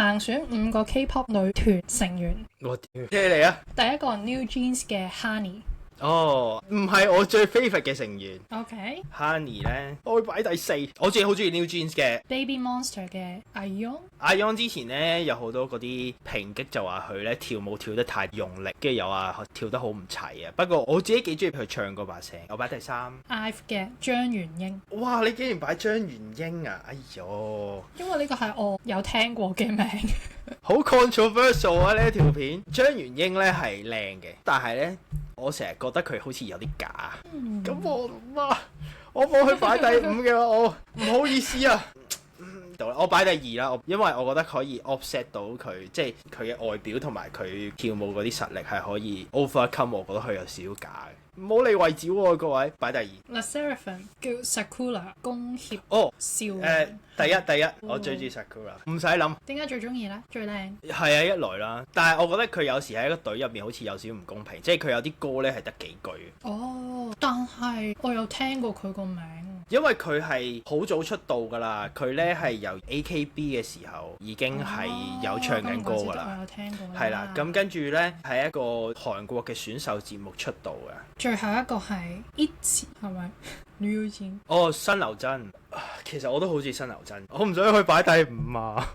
盲選5個 K-pop 女團成員。我屌，咩嚟啊？第一個 New Jeans 嘅 Honey。哦，唔係我最 favourite 嘅成員。OK。Honey 咧，我會擺第4。我自己好中意 New Jeans 嘅。Baby Monster 嘅 ION。ION 之前咧有好多嗰啲抨擊，就話佢咧跳舞跳得太用力，跟住又話跳得好唔齊啊。不過我自己幾中意佢唱嗰把聲，我擺第3。IVE 嘅張元英。哇！你竟然擺張元英啊？哎呦！因為呢個係我有聽過嘅名。好 controversial 啊！呢一條片張元英咧係靚嘅，但係咧我成日覺得佢好似有啲假。咁我冇去擺第5嘅，我唔好意思啊。我擺第2啦，因為我覺得可以 offset 到佢，即係佢嘅外表同埋佢跳舞嗰啲實力係可以 overcome，我覺得佢有少少假嘅。唔好理位置喎，各位，擺第2。LE SSERAFIM 叫 Sakura 弓協少女。第一，我最中意 Sakura， 唔使諗。點解最中意呢？最靚。係啊，一來啦，但係我覺得佢有時喺一個隊入面好似有少少唔公平，即係佢有啲歌咧係得幾句。哦，但係我有聽過佢個名。因為佢係好早出道㗎啦，佢咧係由 AKB 嘅時候已經係有唱緊歌㗎啦。我有聽過。係啦，咁跟住咧係一個韓國嘅選秀節目出道嘅。最後一個係 ITZY 係咪？New Jeans。哦，新劉真。其實我都好中意新劉真，我唔想佢擺第5啊。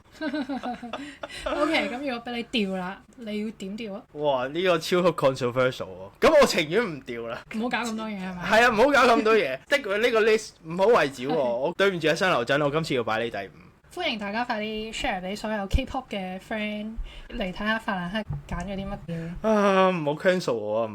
OK， 咁如果俾你調啦，你要點調啊？哇！呢個超級 controversial 喎，咁我情願唔調啦。唔好搞咁多嘢係咪？係啊，唔好搞咁多嘢。的確呢個 list 唔好為止喎。我對唔住啊，新劉真，我今次要擺你第5。歡迎大家快啲 share 俾所有 K-pop 嘅 friend 嚟睇下法蘭克揀咗啲乜嘢。啊，唔好 cancel 我啊！